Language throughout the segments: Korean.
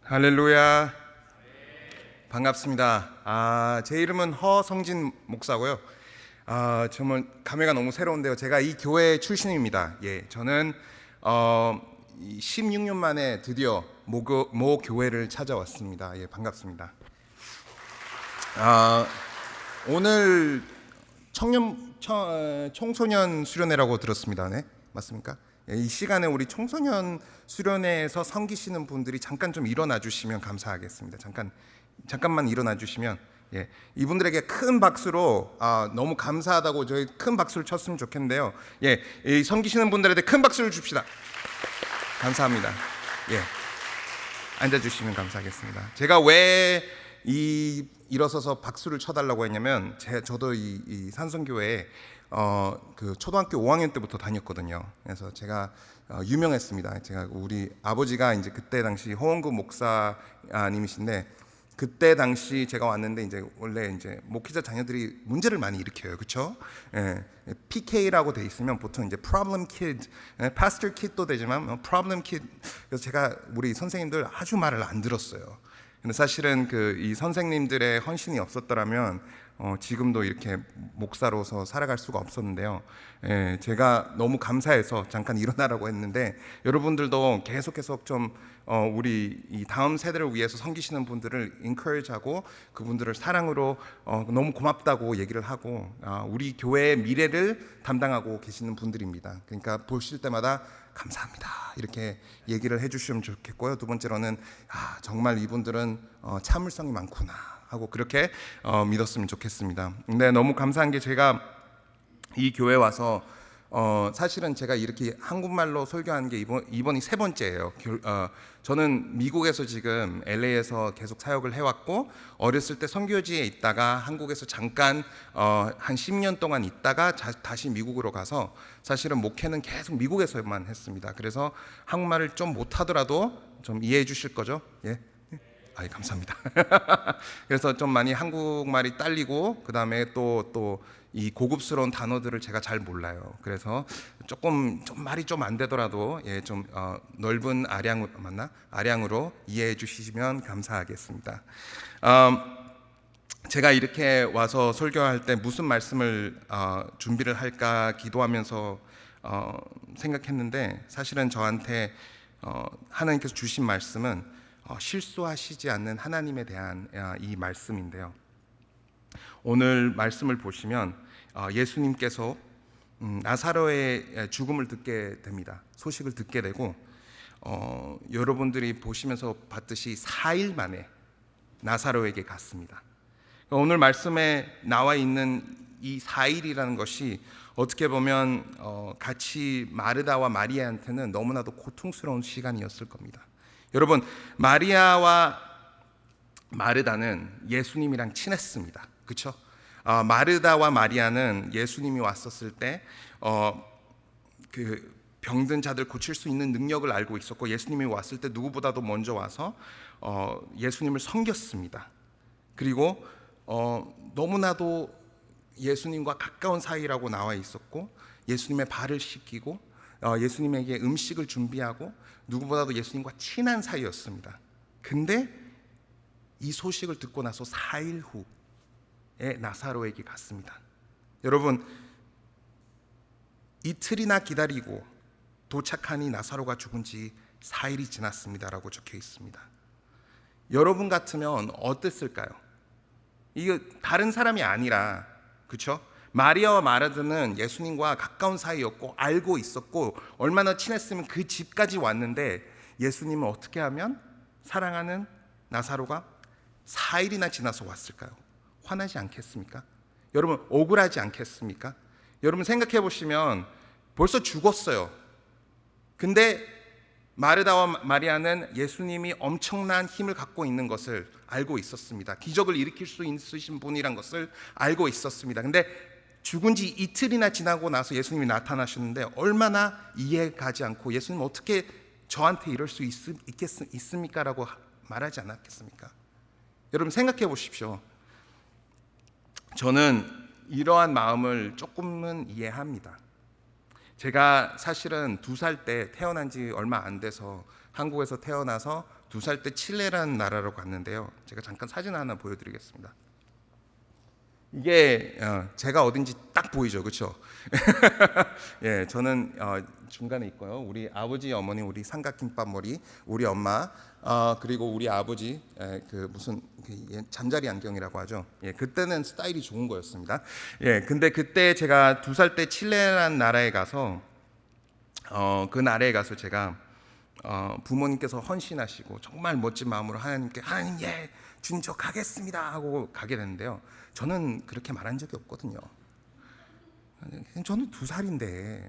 할렐루야. 반갑습니다. 제 이름은 허성진 목사고요. 정말 감회가 너무 새로운데요. 제가 이 교회 출신입니다. 저는 16년 만에 드디어 모 교회를 찾아왔습니다. 반갑습니다. 오늘 청소년 수련회라고 들었습니다. 네, 맞습니까? 이 시간에 우리 청소년 수련회에서 섬기시는 분들이 잠깐 좀 일어나 주시면 감사하겠습니다. 잠깐만 일어나 주시면 이분들에게 큰 박수로 너무 감사하다고 저희 큰 박수를 쳤으면 좋겠는데요. 이 섬기시는 분들한테 큰 박수를 줍시다. 감사합니다. 앉아 주시면 감사하겠습니다. 제가 왜 일어서서 박수를 쳐달라고 했냐면 저도 이 산성교회에 그 초등학교 5학년 때부터 다녔거든요. 그래서 제가 유명했습니다. 제가 우리 아버지가 이제 그때 당시 허원구 목사님이신데 그때 당시 제가 왔는데 이제 원래 이제 목회자 자녀들이 문제를 많이 일으켜요, 그렇죠? PK라고 돼 있으면 보통 이제 problem kid, pastor kid도 되지만 problem kid. 그래서 제가 우리 선생님들 아주 말을 안 들었어요. 근데 사실은 이 선생님들의 헌신이 없었더라면 지금도 이렇게 목사로서 살아갈 수가 없었는데요. 제가 너무 감사해서 잠깐 일어나라고 했는데 여러분들도 계속해서 좀 우리 이 다음 세대를 위해서 섬기시는 분들을 encourage하고 그분들을 사랑으로 너무 고맙다고 얘기를 하고 우리 교회의 미래를 담당하고 계시는 분들입니다. 그러니까 보실 때마다 감사합니다 이렇게 얘기를 해주시면 좋겠고요. 두 번째로는 정말 이분들은 참을성이 많구나 하고 그렇게 믿었으면 좋겠습니다. 근데 너무 감사한 게 제가 이 교회 와서 사실은 제가 이렇게 한국말로 설교한 게 이번이 세 번째예요. 저는 미국에서 지금 LA에서 계속 사역을 해왔고 어렸을 때 선교지에 있다가 한국에서 잠깐 한 10년 동안 있다가 다시 미국으로 가서 사실은 목회는 계속 미국에서만 했습니다. 그래서 한국말을 좀 못하더라도 좀 이해해 주실 거죠? 감사합니다. 그래서 좀 많이 한국말이 딸리고 그 다음에 또 이 고급스러운 단어들을 제가 잘 몰라요. 그래서 좀 말이 좀 안 되더라도 좀 넓은 아량으로 이해해 주시면 감사하겠습니다. 제가 이렇게 와서 설교할 때 무슨 말씀을 준비를 할까 기도하면서 생각했는데 사실은 저한테 하나님께서 주신 말씀은 실수하시지 않는 하나님에 대한 이 말씀인데요. 오늘 말씀을 보시면 예수님께서 나사로의 죽음을 듣게 됩니다. 소식을 듣게 되고 여러분들이 보시면서 봤듯이 4일 만에 나사로에게 갔습니다. 오늘 말씀에 나와 있는 이 4일이라는 것이 어떻게 보면 같이 마르다와 마리아한테는 너무나도 고통스러운 시간이었을 겁니다. 여러분, 마리아와 마르다는 예수님이랑 친했습니다. 그렇죠? 마르다와 마리아는 예수님이 왔었을 때 그 병든 자들 고칠 수 있는 능력을 알고 있었고 예수님이 왔을 때 누구보다도 먼저 와서 예수님을 섬겼습니다. 그리고 너무나도 예수님과 가까운 사이라고 나와 있었고 예수님의 발을 씻기고 예수님에게 음식을 준비하고 누구보다도 예수님과 친한 사이였습니다. 근데 이 소식을 듣고 나서 4일 후에 나사로에게 갔습니다. 여러분, 이틀이나 기다리고 도착하니 나사로가 죽은 지 4일이 지났습니다라고 적혀 있습니다. 여러분 같으면 어땠을까요? 이거 다른 사람이 아니라, 그렇죠? 마리아와 마르다는 예수님과 가까운 사이였고 알고 있었고 얼마나 친했으면 그 집까지 왔는데 예수님은 어떻게 하면 사랑하는 나사로가 4일이나 지나서 왔을까요? 화나지 않겠습니까? 여러분 억울하지 않겠습니까? 여러분 생각해 보시면 벌써 죽었어요. 근데 마르다와 마리아는 예수님이 엄청난 힘을 갖고 있는 것을 알고 있었습니다. 기적을 일으킬 수 있으신 분이란 것을 알고 있었습니다. 근데 죽은 지 이틀이나 지나고 나서 예수님이 나타나셨는데 얼마나 이해가지 않고 예수님 어떻게 저한테 이럴 수 있습니까? 라고 말하지 않았겠습니까? 여러분 생각해 보십시오. 저는 이러한 마음을 조금은 이해합니다. 제가 사실은 2살 때 태어난 지 얼마 안 돼서 한국에서 태어나서 2살 때 칠레라는 나라로 갔는데요. 제가 잠깐 사진 하나 보여드리겠습니다. 이게 제가 어딘지 딱 보이죠, 그렇죠? 예, 저는 중간에 있고요. 우리 아버지, 어머니, 우리 삼각김밥 머리, 우리 엄마, 그리고 우리 아버지 그 무슨 잠자리 안경이라고 하죠. 예, 그때는 스타일이 좋은 거였습니다. 예, 근데 그때 제가 2살 때 칠레라는 나라에 가서 그 나라에 가서 제가 부모님께서 헌신하시고 정말 멋진 마음으로 하나님께 하나님 예 주님 저 가겠습니다 하고 가게 됐는데요. 저는 그렇게 말한 적이 없거든요. 저는 2살인데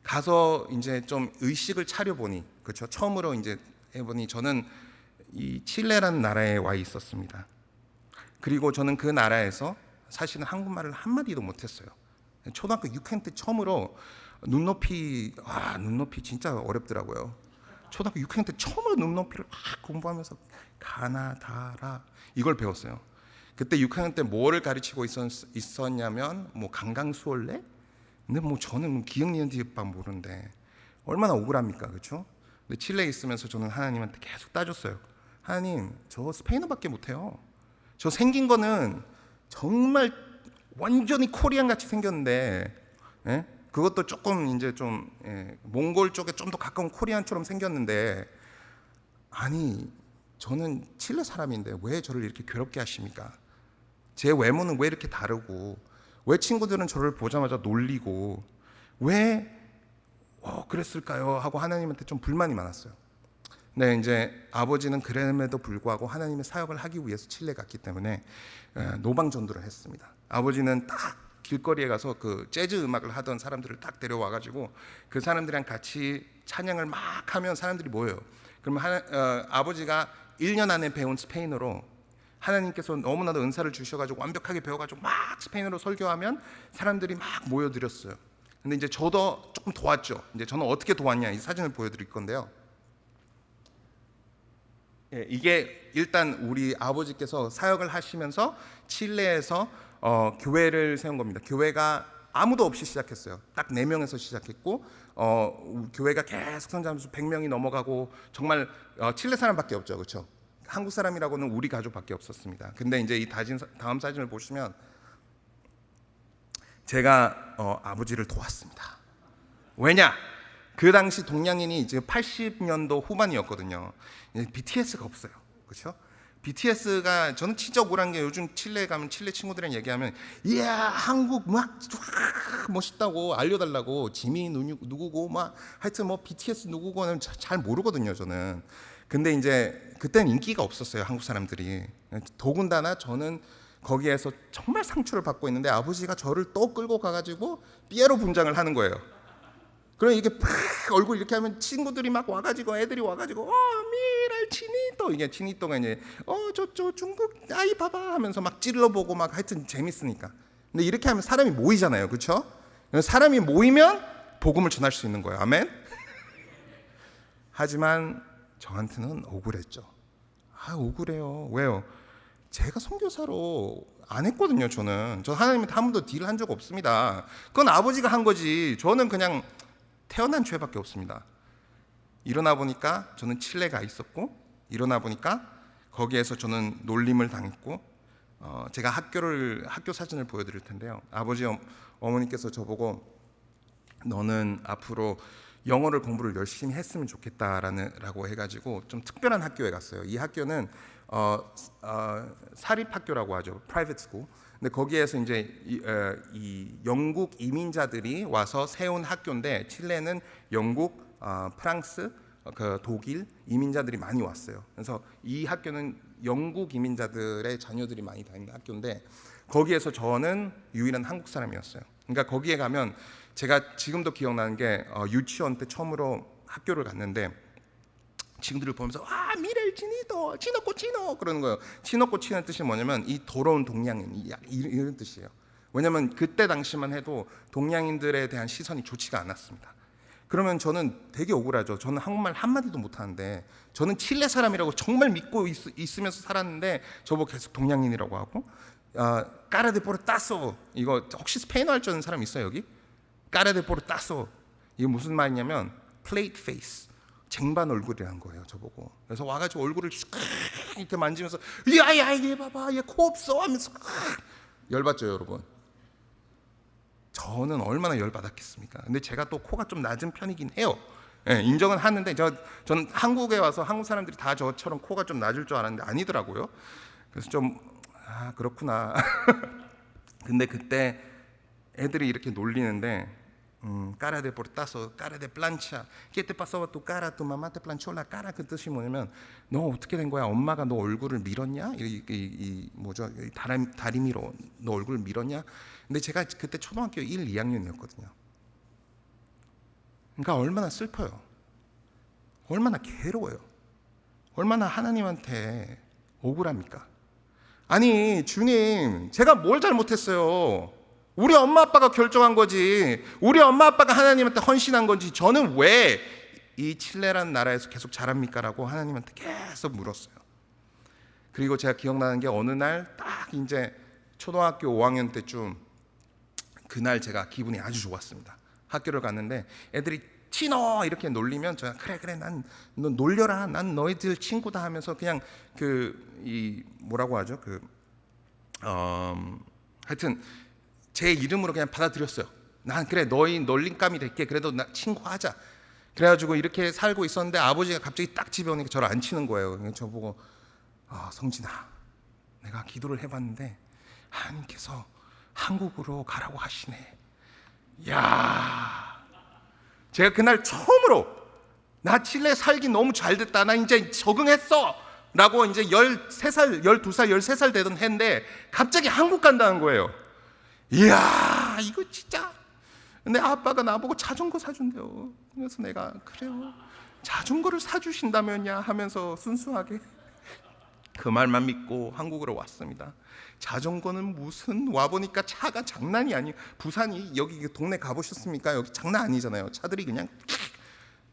가서 이제 좀 의식을 차려보니 그렇죠. 처음으로 이제 해보니 저는 이 칠레라는 나라에 와 있었습니다. 그리고 저는 그 나라에서 사실은 한국말을 한마디도 못했어요. 초등학교 6학년 때 처음으로 눈높이 진짜 어렵더라고요. 초등학교 6학년 때 처음으로 눈높이를 막 공부하면서 가나다라 이걸 배웠어요. 그때 6학년 때 뭐를 가르치고 있었냐면 뭐 강강수월래? 근데 뭐 저는 기억 니은 디귿밥 모르는데 얼마나 억울합니까, 그렇죠? 근데 칠레에 있으면서 저는 하나님한테 계속 따졌어요. 하나님, 저 스페인어밖에 못해요. 저 생긴 거는 정말 완전히 코리안 같이 생겼는데, 예? 그것도 조금 이제 좀 몽골 쪽에 좀 더 가까운 코리안처럼 생겼는데, 아니 저는 칠레 사람인데 왜 저를 이렇게 괴롭게 하십니까? 제 외모는 왜 이렇게 다르고, 왜 친구들은 저를 보자마자 놀리고, 왜 그랬을까요? 하고 하나님한테 좀 불만이 많았어요. 네, 이제 아버지는 그럼에도 불구하고 하나님의 사역을 하기 위해서 칠레 갔기 때문에 노방 전도를 했습니다. 아버지는 딱 길거리에 가서 그 재즈 음악을 하던 사람들을 딱 데려와 가지고 그 사람들이랑 같이 찬양을 막 하면 사람들이 모여요. 그러면 아버지가 1년 안에 배운 스페인어로 하나님께서 너무나도 은사를 주셔가지고 완벽하게 배워가지고 막 스페인어로 설교하면 사람들이 막 모여들었어요. 근데 이제 저도 조금 도왔죠. 이제 저는 어떻게 도왔냐, 이 사진을 보여드릴 건데요. 예, 이게 일단 우리 아버지께서 사역을 하시면서 칠레에서 교회를 세운 겁니다. 교회가 아무도 없이 시작했어요. 딱 4명에서 시작했고 교회가 계속 성장하면서 100명이 넘어가고 정말 칠레 사람밖에 없죠, 그렇죠? 한국 사람이라고는 우리 가족밖에 없었습니다. 근데 이제 이 다음 사진을 보시면 제가 아버지를 도왔습니다. 왜냐? 그 당시 동양인이 이제 80년도 후반이었거든요. BTS가 없어요, 그렇죠? BTS가 저는 진짜 억울한 게 요즘 칠레에 가면 칠레 친구들이랑 얘기하면 이야 한국 막 멋있다고 알려달라고 지미 누구고 막 하여튼 뭐 BTS 누구고는 잘 모르거든요, 저는. 근데 이제 그때는 인기가 없었어요, 한국 사람들이. 더군다나 저는 거기에서 정말 상처를 받고 있는데 아버지가 저를 또 끌고 가가지고 피에로 분장을 하는 거예요. 그럼 이게 팍 얼굴 이렇게 하면 친구들이 막 와가지고 애들이 와가지고 미랄 치니또 이게 치니또가 이제 저 중국 아이 봐봐 하면서 막 찔러보고 막 하여튼 재밌으니까. 근데 이렇게 하면 사람이 모이잖아요, 그렇죠? 사람이 모이면 복음을 전할 수 있는 거예요. 아멘. 하지만 저한테는 억울했죠. 억울해요. 왜요? 제가 선교사로 안 했거든요. 저 하나님한테 한 번도 딜을 한 적 없습니다. 그건 아버지가 한 거지. 저는 그냥 태어난 죄밖에 없습니다. 일어나 보니까 저는 칠레가 있었고, 일어나 보니까 거기에서 저는 놀림을 당했고, 제가 학교 사진을 보여드릴 텐데요. 아버지 어머니께서 저보고 너는 앞으로 영어를 공부를 열심히 했으면 좋겠다라고 해가지고 좀 특별한 학교에 갔어요. 이 학교는 사립학교라고 하죠, 프라이빗 스쿨. 근데 거기에서 이제 이 영국 이민자들이 와서 세운 학교인데 칠레는 영국, 프랑스, 독일 이민자들이 많이 왔어요. 그래서 이 학교는 영국 이민자들의 자녀들이 많이 다니는 학교인데 거기에서 저는 유일한 한국 사람이었어요. 그러니까 거기에 가면 제가 지금도 기억나는 게 유치원 때 처음으로 학교를 갔는데 친구들을 보면서 미래를 치니도 치노꼬 치노 그러는 거예요. 치노꼬 치는 뜻이 뭐냐면 이 더러운 동양인 이런 뜻이에요. 왜냐하면 그때 당시만 해도 동양인들에 대한 시선이 좋지가 않았습니다. 그러면 저는 되게 억울하죠. 저는 한국말 한마디도 못하는데 저는 칠레 사람이라고 정말 믿고 있으면서 살았는데 저보고 계속 동양인이라고 하고 까라데포르 따소 이거 혹시 스페인어 할 줄 아는 사람 있어요 여기? 까라데포르 따소 이게 무슨 말이냐면 플레이트 페이스 쟁반 얼굴이란 거예요, 저보고. 그래서 와가지고 얼굴을 이렇게 만지면서 야야 얘 봐봐 얘 코 없어 하면서 열받죠 여러분. 저는 얼마나 열받았겠습니까? 근데 제가 또 코가 좀 낮은 편이긴 해요. 예, 인정은 하는데 저는 한국에 와서 한국 사람들이 다 저처럼 코가 좀 낮을 줄 알았는데 아니더라고요. 그래서 좀 그렇구나. 근데 그때 애들이 이렇게 놀리는데 cara de portazo, cara de plancha, ¿qué te pasó a tu cara? Tu mamá te planchó la cara. 그 뜻이 뭐냐면 너 어떻게 된 거야? 엄마가 너 얼굴을 밀었냐? 이 뭐죠? 다리미로 너 얼굴을 밀었냐? 근데 제가 그때 초등학교 1, 2학년이었거든요. 그러니까 얼마나 슬퍼요. 얼마나 괴로워요. 얼마나 하나님한테 억울합니까? 아니 주님, 제가 뭘 잘못했어요? 우리 엄마 아빠가 결정한 거지. 우리 엄마 아빠가 하나님한테 헌신한 건지 저는 왜 이 칠레라는 나라에서 계속 자랍니까? 라고 하나님한테 계속 물었어요. 그리고 제가 기억나는 게 어느 날 딱 이제 초등학교 5학년 때쯤 그날 제가 기분이 아주 좋았습니다. 학교를 갔는데 애들이 치너 이렇게 놀리면 제가 그래 난 너 놀려라. 난 너희들 친구다 하면서 그냥 이 뭐라고 하죠? 하여튼 제 이름으로 그냥 받아들였어요. 난 그래 너희 놀림감이 될게. 그래도 나 친구하자. 그래가지고 이렇게 살고 있었는데 아버지가 갑자기 딱 집에 오니까 저를 안 치는 거예요. 저보고 성진아, 내가 기도를 해봤는데 하나님께서 한국으로 가라고 하시네. 야, 제가 그날 처음으로 나 칠레 살기 너무 잘 됐다. 나 이제 적응했어. 라고 이제 13살, 12살, 13살 되던 해인데 갑자기 한국 간다는 거예요. 이야, 이거 진짜. 근데 아빠가 나보고 자전거 사준대요. 그래서 내가 그래요, 자전거를 사주신다면야 하면서 순수하게 그 말만 믿고 한국으로 왔습니다. 자전거는 무슨, 와보니까 차가 장난이 아니에요. 부산이 여기 동네 가보셨습니까? 여기 장난 아니잖아요. 차들이 그냥.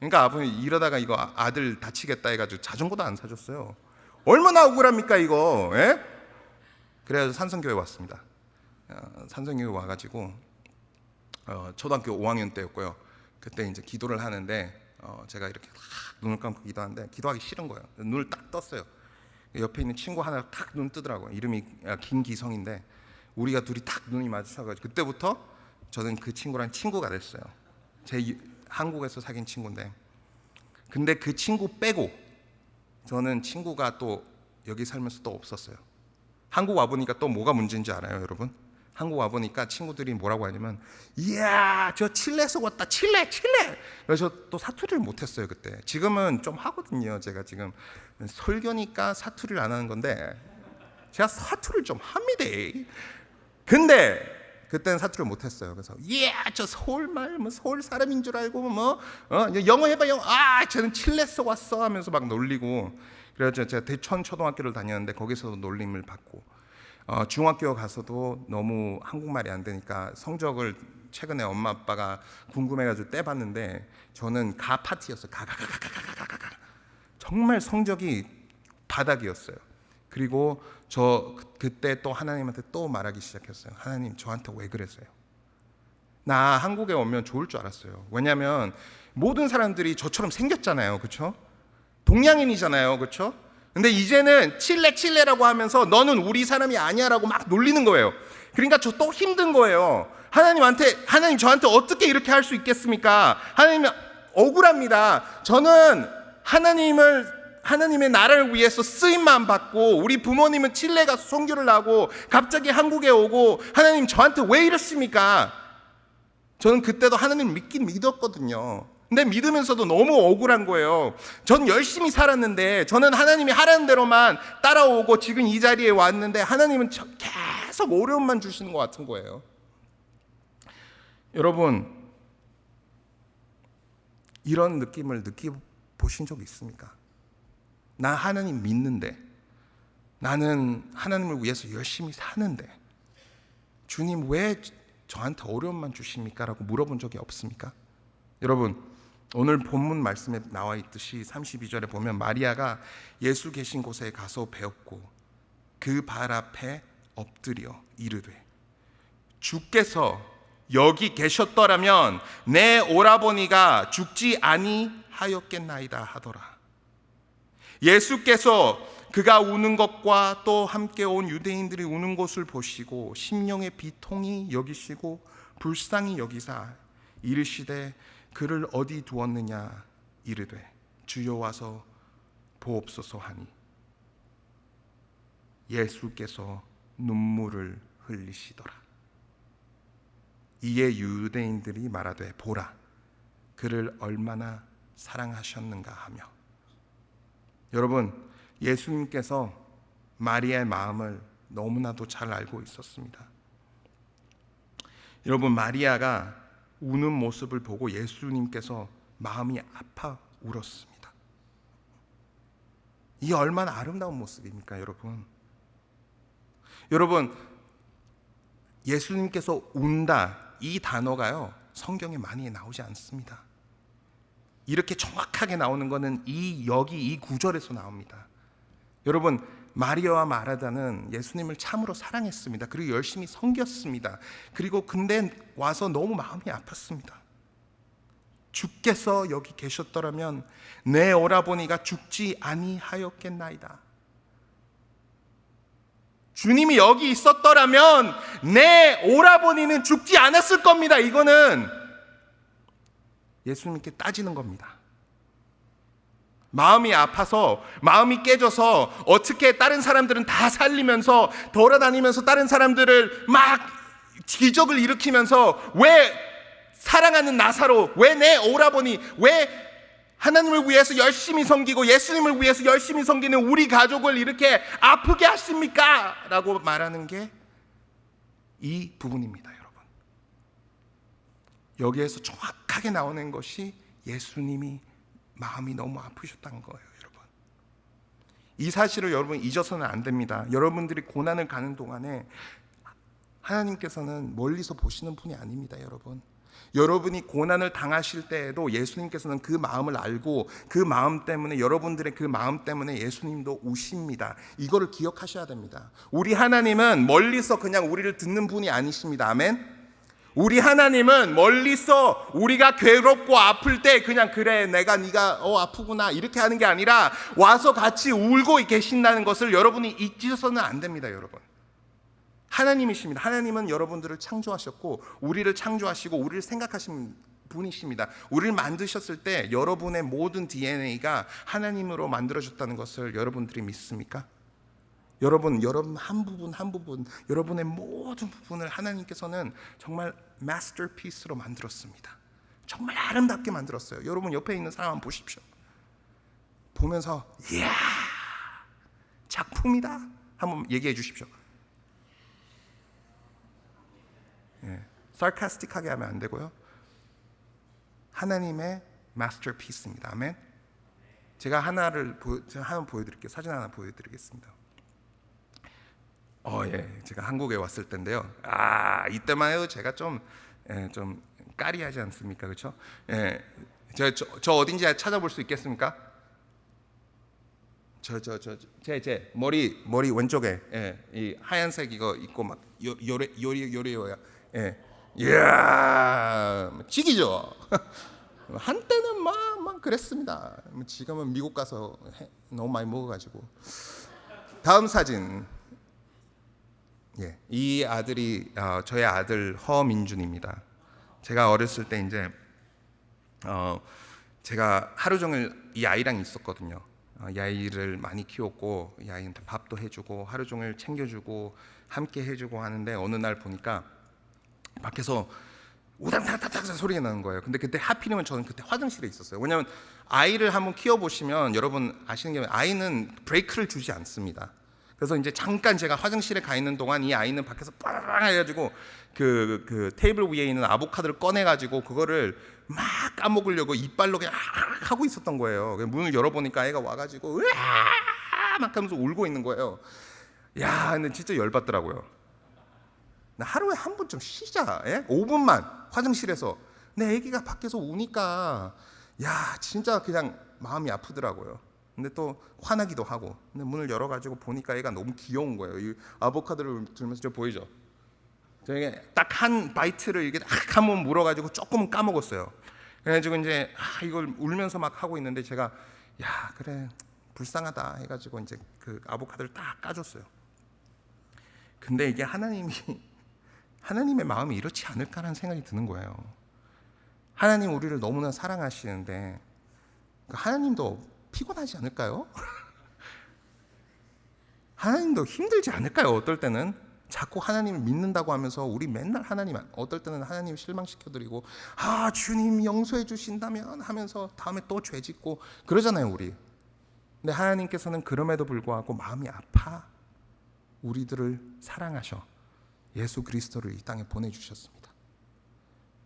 그러니까 아버님 이러다가 이거 아들 다치겠다 해가지고 자전거도 안 사줬어요. 얼마나 억울합니까 이거. 예? 그래서 산성교회 왔습니다. 산성교회 와가지고 초등학교 5학년 때였고요. 그때 이제 기도를 하는데 제가 이렇게 눈을 감고 기도하는데 기도하기 싫은 거예요. 눈을 딱 떴어요. 옆에 있는 친구 하나 탁 눈 뜨더라고요. 이름이 김기성인데 우리가 둘이 탁 눈이 마주쳐가지고 그때부터 저는 그 친구랑 친구가 됐어요. 제 한국에서 사귄 친구인데, 근데 그 친구 빼고 저는 친구가 또 여기 살면서 또 없었어요. 한국 와보니까 또 뭐가 문제인지 알아요 여러분? 한국 와보니까 친구들이 뭐라고 하냐면 이야 저 칠레에서 왔다 칠레. 그래서 또 사투리를 못했어요 그때. 지금은 좀 하거든요. 제가 지금 설교니까 사투리를 안 하는 건데 제가 사투리를 좀 합니다. 근데 그때는 사투리를 못했어요. 그래서 이야 저 서울말 뭐 서울 사람인 줄 알고 영어 해봐 영어. 쟤는 칠레에서 왔어 하면서 막 놀리고. 그래서 제가 대천 초등학교를 다녔는데 거기서도 놀림을 받고, 중학교 가서도 너무 한국말이 안 되니까 성적을 최근에 엄마 아빠가 궁금해가지고 떼봤는데 저는 가 파티였어요. 가 정말 성적이 바닥이었어요. 그리고 저 그때 또 하나님한테 또 말하기 시작했어요. 하나님 저한테 왜 그랬어요? 나 한국에 오면 좋을 줄 알았어요. 왜냐하면 모든 사람들이 저처럼 생겼잖아요. 그렇죠? 동양인이잖아요. 그렇죠? 근데 이제는 칠레라고 하면서 너는 우리 사람이 아니야라고 막 놀리는 거예요. 그러니까 저 또 힘든 거예요. 하나님 저한테 어떻게 이렇게 할 수 있겠습니까? 하나님 억울합니다. 저는 하나님의 나라를 위해서 쓰임만 받고 우리 부모님은 칠레 가서 선교를 하고 갑자기 한국에 오고 하나님 저한테 왜 이러십니까? 저는 그때도 하나님 믿긴 믿었거든요. 근데 믿으면서도 너무 억울한 거예요. 전 열심히 살았는데 저는 하나님이 하라는 대로만 따라오고 지금 이 자리에 왔는데 하나님은 계속 어려움만 주시는 것 같은 거예요. 여러분 이런 느낌을 느껴보신 적 있습니까? 나 하나님 믿는데, 나는 하나님을 위해서 열심히 사는데 주님 왜 저한테 어려움만 주십니까? 라고 물어본 적이 없습니까? 여러분 오늘 본문 말씀에 나와 있듯이 32절에 보면 마리아가 예수 계신 곳에 가서 배웠고 그 발 앞에 엎드려 이르되 주께서 여기 계셨더라면 내 오라버니가 죽지 아니하였겠나이다 하더라. 예수께서 그가 우는 것과 또 함께 온 유대인들이 우는 것을 보시고 심령의 비통이 여기시고 불쌍히 여기사 이르시되 그를 어디 두었느냐 이르되 주여 와서 보옵소서 하니 예수께서 눈물을 흘리시더라. 이에 유대인들이 말하되 보라 그를 얼마나 사랑하셨는가 하며. 여러분, 예수님께서 마리아의 마음을 너무나도 잘 알고 있었습니다. 여러분, 마리아가 우는 모습을 보고 예수님께서 마음이 아파 울었습니다. 이 얼마나 아름다운 모습입니까, 여러분? 여러분, 예수님께서 운다 이 단어가요 성경에 많이 나오지 않습니다. 이렇게 정확하게 나오는 것은 여기 이 구절에서 나옵니다. 여러분, 마리아와 마르다는 예수님을 참으로 사랑했습니다. 그리고 열심히 섬겼습니다. 그리고 근데 와서 너무 마음이 아팠습니다. 주께서 여기 계셨더라면 내 오라버니가 죽지 아니하였겠나이다. 주님이 여기 있었더라면 내 오라버니는 죽지 않았을 겁니다. 이거는 예수님께 따지는 겁니다. 마음이 아파서, 마음이 깨져서 어떻게 다른 사람들은 다 살리면서 돌아다니면서 다른 사람들을 막 기적을 일으키면서 왜 사랑하는 나사로, 왜 내 오라버니, 왜 하나님을 위해서 열심히 섬기고 예수님을 위해서 열심히 섬기는 우리 가족을 이렇게 아프게 하십니까? 라고 말하는 게 이 부분입니다, 여러분. 여기에서 정확하게 나오는 것이 예수님이 마음이 너무 아프셨다는 거예요, 여러분. 이 사실을 여러분 잊어서는 안 됩니다. 여러분들이 고난을 가는 동안에 하나님께서는 멀리서 보시는 분이 아닙니다, 여러분. 여러분이 고난을 당하실 때에도 예수님께서는 그 마음을 알고 그 마음 때문에, 여러분들의 그 마음 때문에 예수님도 우십니다. 이거를 기억하셔야 됩니다. 우리 하나님은 멀리서 그냥 우리를 듣는 분이 아니십니다. 아멘. 우리 하나님은 멀리서 우리가 괴롭고 아플 때 그냥 그래 네가 아프구나 이렇게 하는 게 아니라 와서 같이 울고 계신다는 것을 여러분이 잊어서는 안 됩니다, 여러분. 하나님이십니다. 하나님은 여러분들을 창조하셨고 우리를 창조하시고 우리를 생각하신 분이십니다. 우리를 만드셨을 때 여러분의 모든 DNA가 하나님으로 만들어졌다는 것을 여러분들이 믿습니까? 여러분 한 부분 여러분의 모든 부분을 하나님께서는 정말 마스터피스로 만들었습니다. 정말 아름답게 만들었어요. 여러분 옆에 있는 사람 한번 보십시오. 보면서 이야 작품이다 한번 얘기해 주십시오. sarcastic하게 하면 안 되고요. 하나님의 마스터피스입니다. 아멘. 제가 하나 보여드릴게요. 사진 하나 보여드리겠습니다. 제가 한국에 왔을 때인데요. 이때만 해도 제가 좀 까리하지 않습니까, 그렇죠? 저 어딘지 찾아볼 수 있겠습니까? 제 머리 왼쪽에 이 하얀색 이거 있고 막 요리요야. 이야, 지기죠. 한때는 막 그랬습니다. 지금은 미국 가서 너무 많이 먹어가지고. 다음 사진. 이 아들이 저의 아들 허민준입니다. 제가 어렸을 때 이제 제가 하루 종일 이 아이랑 있었거든요. 이 아이를 많이 키웠고 이 아이한테 밥도 해주고 하루 종일 챙겨주고 함께 해주고 하는데 어느 날 보니까 밖에서 우당탕탕탕 소리가 나는 거예요. 근데 그때 하필이면 저는 그때 화장실에 있었어요. 왜냐하면 아이를 한번 키워보시면 여러분 아시는 게 아이는 브레이크를 주지 않습니다. 그래서 이제 잠깐 제가 화장실에 가 있는 동안 이 아이는 밖에서 빠라랑 해가지고 그 테이블 위에 있는 아보카도를 꺼내가지고 그거를 막 까먹으려고 이빨로 그냥 하고 있었던 거예요. 문을 열어보니까 애가 와가지고 으아 막 하면서 울고 있는 거예요. 야, 근데 진짜 열받더라고요. 나 하루에 한 번 좀 쉬자. 5분만 화장실에서. 내 애기가 밖에서 우니까 야 진짜 그냥 마음이 아프더라고요. 근데 또 화나기도 하고. 근데 문을 열어가지고 보니까 애가 너무 귀여운 거예요. 이 아보카도를 들면서 저 보이죠? 저에게 딱 한 바이트를 이렇게 딱 한번 물어가지고 조금 까먹었어요. 그래가지고 이제 이걸 울면서 막 하고 있는데 제가 야 그래 불쌍하다 해가지고 이제 그 아보카도를 딱 까줬어요. 근데 이게 하나님의 마음이 이렇지 않을까라는 생각이 드는 거예요. 하나님 우리를 너무나 사랑하시는데 하나님도 피곤하지 않을까요? 하나님도 힘들지 않을까요? 어떨 때는 자꾸 하나님을 믿는다고 하면서 우리 맨날 하나님, 어떨 때는 하나님 실망시켜드리고 주님 용서해 주신다면 하면서 다음에 또 죄 짓고 그러잖아요 우리. 근데 하나님께서는 그럼에도 불구하고 마음이 아파 우리들을 사랑하셔 예수 그리스도를 이 땅에 보내주셨습니다.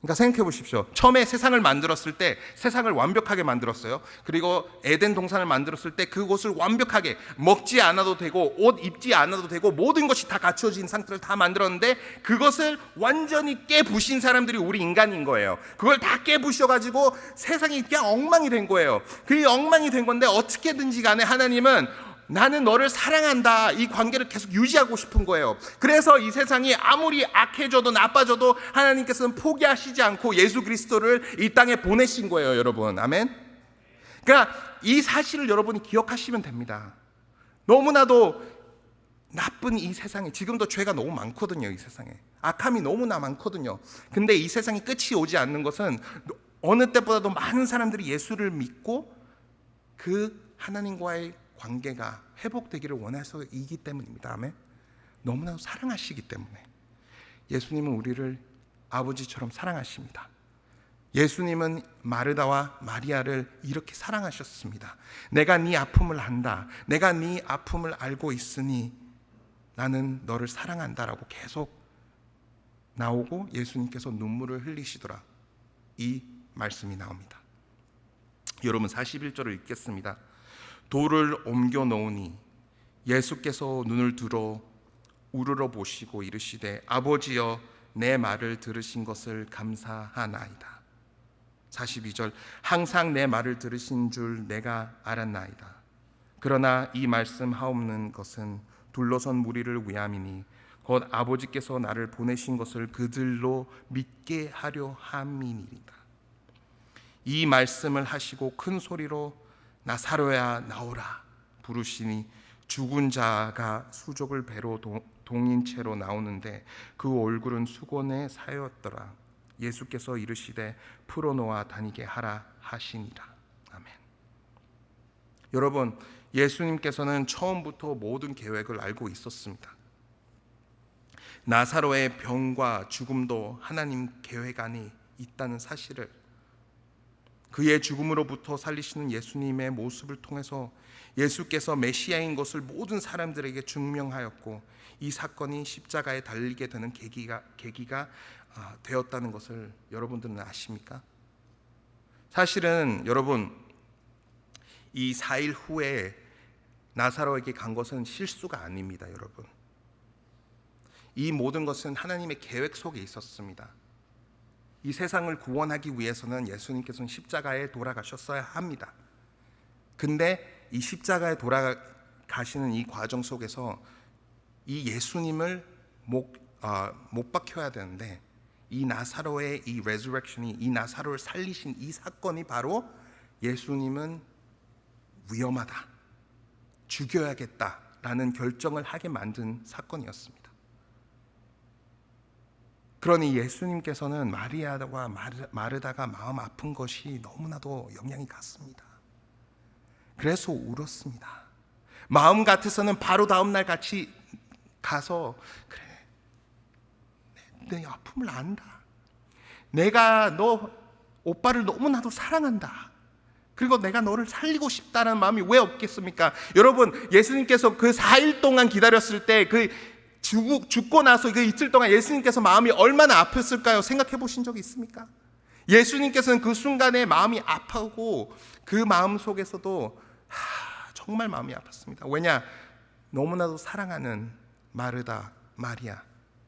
그러니까 생각해 보십시오. 처음에 세상을 만들었을 때 세상을 완벽하게 만들었어요. 그리고 에덴 동산을 만들었을 때 그곳을 완벽하게 먹지 않아도 되고 옷 입지 않아도 되고 모든 것이 다 갖추어진 상태를 다 만들었는데 그것을 완전히 깨부신 사람들이 우리 인간인 거예요. 그걸 다 깨부셔가지고 세상이 그냥 엉망이 된 거예요. 그 엉망이 된 건데 어떻게든지 간에 하나님은 나는 너를 사랑한다 이 관계를 계속 유지하고 싶은 거예요. 그래서 이 세상이 아무리 악해져도 나빠져도 하나님께서는 포기하시지 않고 예수 그리스도를 이 땅에 보내신 거예요. 여러분 아멘. 그러니까 이 사실을 여러분이 기억하시면 됩니다. 너무나도 나쁜 이 세상에 지금도 죄가 너무 많거든요. 이 세상에 악함이 너무나 많거든요. 근데 이 세상이 끝이 오지 않는 것은 어느 때보다도 많은 사람들이 예수를 믿고 그 하나님과의 관계가 회복되기를 원해서이기 때문입니다. 아멘. 너무나도 사랑하시기 때문에 예수님은 우리를 아버지처럼 사랑하십니다. 예수님은 마르다와 마리아를 이렇게 사랑하셨습니다. 내가 네 아픔을 안다. 내가 네 아픔을 알고 있으니 나는 너를 사랑한다라고 계속 나오고 예수님께서 눈물을 흘리시더라. 이 말씀이 나옵니다. 여러분 41절을 읽겠습니다. 돌을 옮겨 놓으니 예수께서 눈을 들어 우러러 보시고 이르시되 아버지여 내 말을 들으신 것을 감사하나이다. 42절 항상 내 말을 들으신 줄 내가 알았나이다. 그러나 이 말씀 하옵는 것은 둘러선 무리를 위함이니 곧 아버지께서 나를 보내신 것을 그들로 믿게 하려 함이니이다. 이 말씀을 하시고 큰 소리로 나사로야 나오라 부르시니 죽은 자가 수족을 배로 동인 채로 나오는데 그 얼굴은 수건에 사였더라. 예수께서 이르시되 풀어놓아 다니게 하라 하시니라. 아멘. 여러분 예수님께서는 처음부터 모든 계획을 알고 있었습니다. 나사로의 병과 죽음도 하나님 계획 안에 있다는 사실을 그의 죽음으로부터 살리시는 예수님의 모습을 통해서 예수께서 메시아인 것을 모든 사람들에게 증명하였고 이 사건이 십자가에 달리게 되는 계기가 되었다는 것을 여러분들은 아십니까? 사실은 여러분 이 4일 후에 나사로에게 간 것은 실수가 아닙니다. 여러분 이 모든 것은 하나님의 계획 속에 있었습니다. 이 세상을 구원하기 위해서는 예수님께서는 십자가에 돌아가셨어야 합니다. 근데 이 십자가에 돌아가시는 이 과정 속에서 이 예수님을 못 박혀야 되는데 이 나사로의 이 레저렉션이 이 나사로를 살리신 이 사건이 바로 예수님은 위험하다, 죽여야겠다라는 결정을 하게 만든 사건이었습니다. 그러니 예수님께서는 마리아와 마르다가 마음 아픈 것이 너무나도 영향이 갔습니다. 그래서 울었습니다. 마음 같아서는 바로 다음 날 같이 가서 그래 내 아픔을 안다. 내가 너 오빠를 너무나도 사랑한다. 그리고 내가 너를 살리고 싶다는 마음이 왜 없겠습니까? 여러분 예수님께서 그 4일 동안 기다렸을 때 죽고 나서 그 이틀 동안 예수님께서 마음이 얼마나 아팠을까요? 생각해 보신 적이 있습니까? 예수님께서는 그 순간에 마음이 아프고 그 마음 속에서도 정말 마음이 아팠습니다. 왜냐? 너무나도 사랑하는 마르다, 마리아,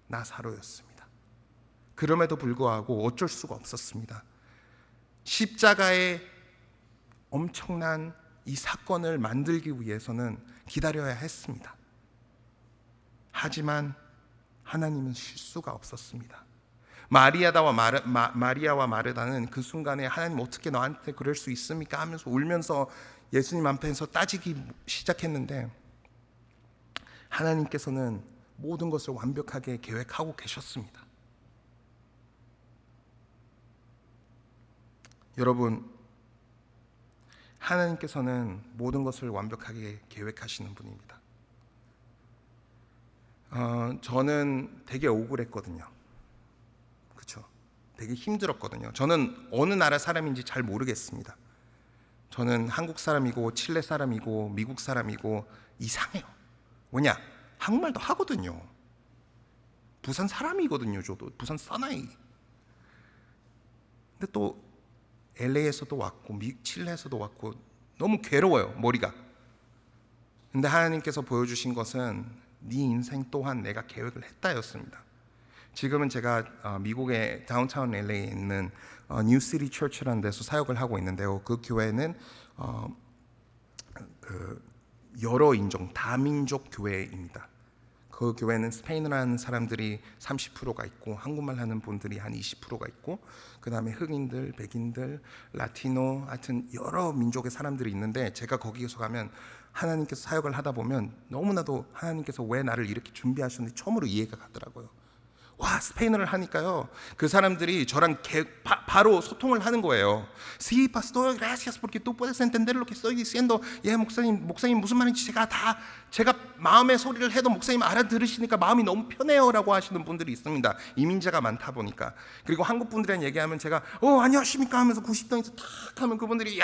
나사로였습니다. 그럼에도 불구하고 어쩔 수가 없었습니다. 십자가의 엄청난 이 사건을 만들기 위해서는 기다려야 했습니다. 하지만 하나님은 실수가 없었습니다. 마리아와 마르다는 그 순간에 하나님 어떻게 너한테 그럴 수 있습니까? 하면서 울면서 예수님 앞에서 따지기 시작했는데 하나님께서는 모든 것을 완벽하게 계획하고 계셨습니다. 여러분, 하나님께서는 모든 것을 완벽하게 계획하시는 분입니다. 저는 되게 억울했거든요. 그렇죠? 되게 힘들었거든요. 저는 어느 나라 사람인지 잘 모르겠습니다. 저는 한국 사람이고 칠레 사람이고 미국 사람이고 이상해요. 왜냐? 한국말도 하거든요. 부산 사람이거든요. 저도 부산 사나이. 근데 또 LA에서도 왔고 칠레에서도 왔고 너무 괴로워요, 머리가. 근데 하나님께서 보여주신 것은 네 인생 또한 내가 계획을 했다였습니다. 지금은 제가 미국의 다운타운 LA에 있는 뉴시티 처치라는 데서 사역을 하고 있는데요. 그 교회는 그 여러 인종 다민족 교회입니다. 그 교회는 스페인어 하는 사람들이 30%가 있고 한국말 하는 분들이 한 20%가 있고 그 다음에 흑인들, 백인들, 라티노 하여튼 여러 민족의 사람들이 있는데 제가 거기에서 가면 하나님께서 사역을 하다 보면 너무나도 하나님께서 왜 나를 이렇게 준비하셨는지 처음으로 이해가 가더라고요. 와, 스페인어를 하니까요 그 사람들이 저랑 바로 소통을 하는 거예요. Sí, pastor, gracias porque tú puedes entender lo que estoy diciendo. 예, 목사님 무슨 말인지 제가 마음의 소리를 해도 목사님 알아들으시니까 마음이 너무 편해요라고 하시는 분들이 있습니다. 이민자가 많다 보니까. 그리고 한국 분들이랑 얘기하면 제가 안녕하십니까 하면서 90도에서 탁 하면 그분들이 이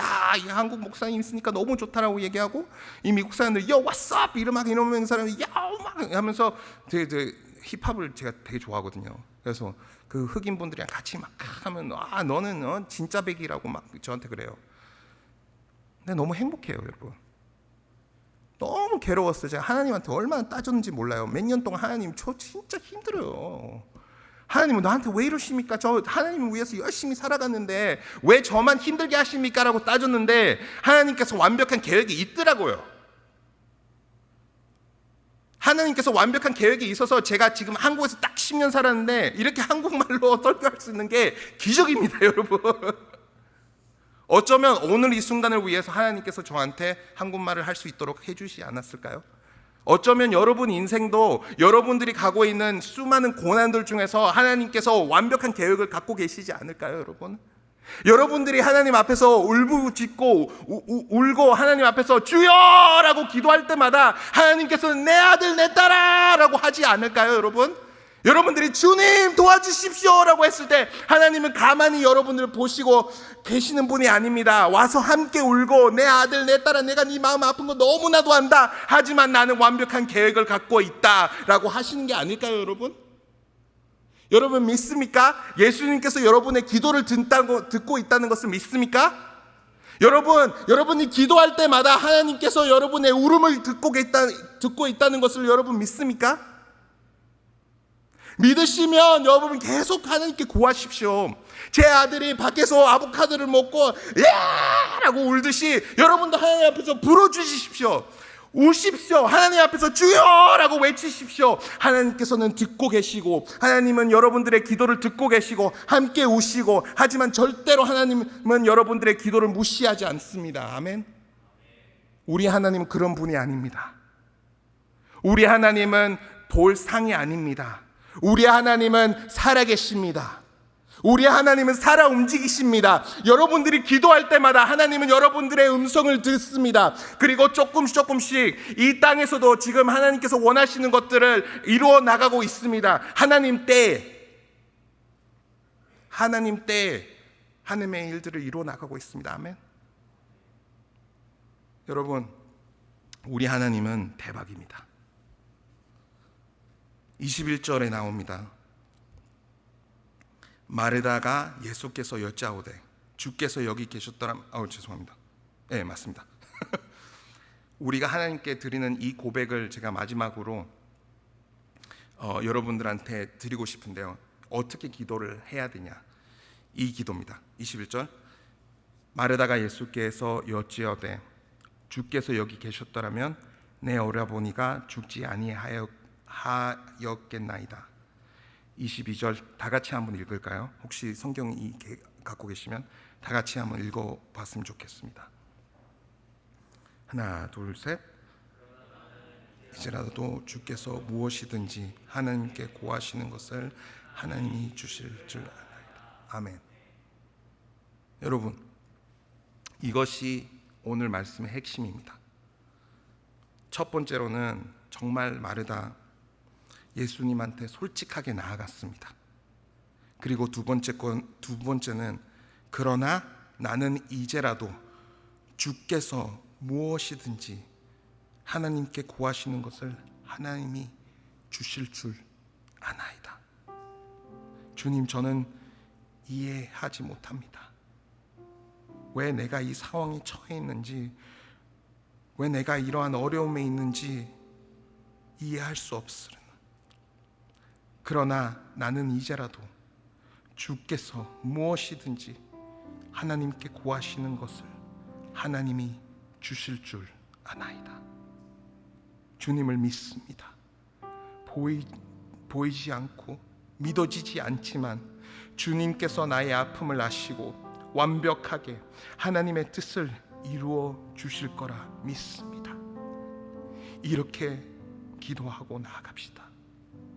한국 목사님 있으니까 너무 좋다라고 얘기하고 이 미국 사람들이 Yo, what's up? 이러면 사람이 막 하면서 되게 힙합을 제가 되게 좋아하거든요. 그래서 그 흑인 분들이랑 같이 막 하면 너는 진짜 백이라고 막 저한테 그래요. 근데 너무 행복해요, 여러분. 너무 괴로웠어요. 제가 하나님한테 얼마나 따졌는지 몰라요. 몇 년 동안 하나님 저 진짜 힘들어요. 하나님은 나한테 왜 이러십니까? 저 하나님을 위해서 열심히 살아갔는데 왜 저만 힘들게 하십니까? 라고 따졌는데 하나님께서 완벽한 계획이 있더라고요. 하나님께서 완벽한 계획이 있어서 제가 지금 한국에서 딱 10년 살았는데 이렇게 한국말로 설교할 수 있는 게 기적입니다, 여러분. 어쩌면 오늘 이 순간을 위해서 하나님께서 저한테 한국말을 할 수 있도록 해주시지 않았을까요? 어쩌면 여러분 인생도 여러분들이 가고 있는 수많은 고난들 중에서 하나님께서 완벽한 계획을 갖고 계시지 않을까요, 여러분? 여러분들이 하나님 앞에서 울부짖고 울고 하나님 앞에서 주여라고 기도할 때마다 하나님께서는 내 아들 내 딸아라고 하지 않을까요, 여러분? 여러분들이 주님 도와주십시오라고 했을 때 하나님은 가만히 여러분들을 보시고 계시는 분이 아닙니다. 와서 함께 울고 내 아들 내 딸아 내가 네 마음 아픈 거 너무나도 안다. 하지만 나는 완벽한 계획을 갖고 있다라고 하시는 게 아닐까요, 여러분? 여러분 믿습니까? 예수님께서 여러분의 기도를 듣고 있다는 것을 믿습니까? 여러분이 기도할 때마다 하나님께서 여러분의 울음을 듣고 있다는 것을 여러분 믿습니까? 믿으시면 여러분 계속 하나님께 구하십시오. 제 아들이 밖에서 아보카도를 먹고 야라고 울듯이 여러분도 하나님 앞에서 부르짖으십시오. 우십시오. 하나님 앞에서 주여라고 외치십시오. 하나님께서는 듣고 계시고 하나님은 여러분들의 기도를 듣고 계시고 함께 우시고 하지만 절대로 하나님은 여러분들의 기도를 무시하지 않습니다. 아멘. 우리 하나님은 그런 분이 아닙니다. 우리 하나님은 돌상이 아닙니다. 우리 하나님은 살아계십니다. 우리 하나님은 살아 움직이십니다. 여러분들이 기도할 때마다 하나님은 여러분들의 음성을 듣습니다. 그리고 조금씩 이 땅에서도 지금 하나님께서 원하시는 것들을 이루어 나가고 있습니다. 하나님 때에 하나님의 일들을 이루어 나가고 있습니다. 아멘. 여러분, 우리 하나님은 대박입니다. 21절에 나옵니다. 마르다가 예수께서 여짜오되 주께서 여기 계셨더라면 죄송합니다. 네, 맞습니다. 우리가 하나님께 드리는 이 고백을 제가 마지막으로 여러분들한테 드리고 싶은데요. 어떻게 기도를 해야 되냐? 이 기도입니다. 21절 마르다가 예수께서 여찌어되 주께서 여기 계셨더라면 내 오라버니가 죽지 아니하였겠나이다. 22절 다 같이 한번 읽을까요? 혹시 성경 갖고 계시면 다 같이 한번 읽어봤으면 좋겠습니다. 하나, 둘, 셋. 이제라도 주께서 무엇이든지 하나님께 구하시는 것을 하나님이 주실 줄 아나이다. 아멘. 여러분, 이것이 오늘 말씀의 핵심입니다. 첫 번째로는 정말 마르다 예수님한테 솔직하게 나아갔습니다. 그리고 두 번째는 그러나 나는 이제라도 주께서 무엇이든지 하나님께 구하시는 것을 하나님이 주실 줄 아나이다. 주님, 저는 이해하지 못합니다. 왜 내가 이 상황에 처해 있는지, 왜 내가 이러한 어려움에 있는지 이해할 수 없으나 그러나 나는 이제라도 주께서 무엇이든지 하나님께 구하시는 것을 하나님이 주실 줄 아나이다. 주님을 믿습니다. 보이지 않고 믿어지지 않지만 주님께서 나의 아픔을 아시고 완벽하게 하나님의 뜻을 이루어 주실 거라 믿습니다. 이렇게 기도하고 나아갑시다.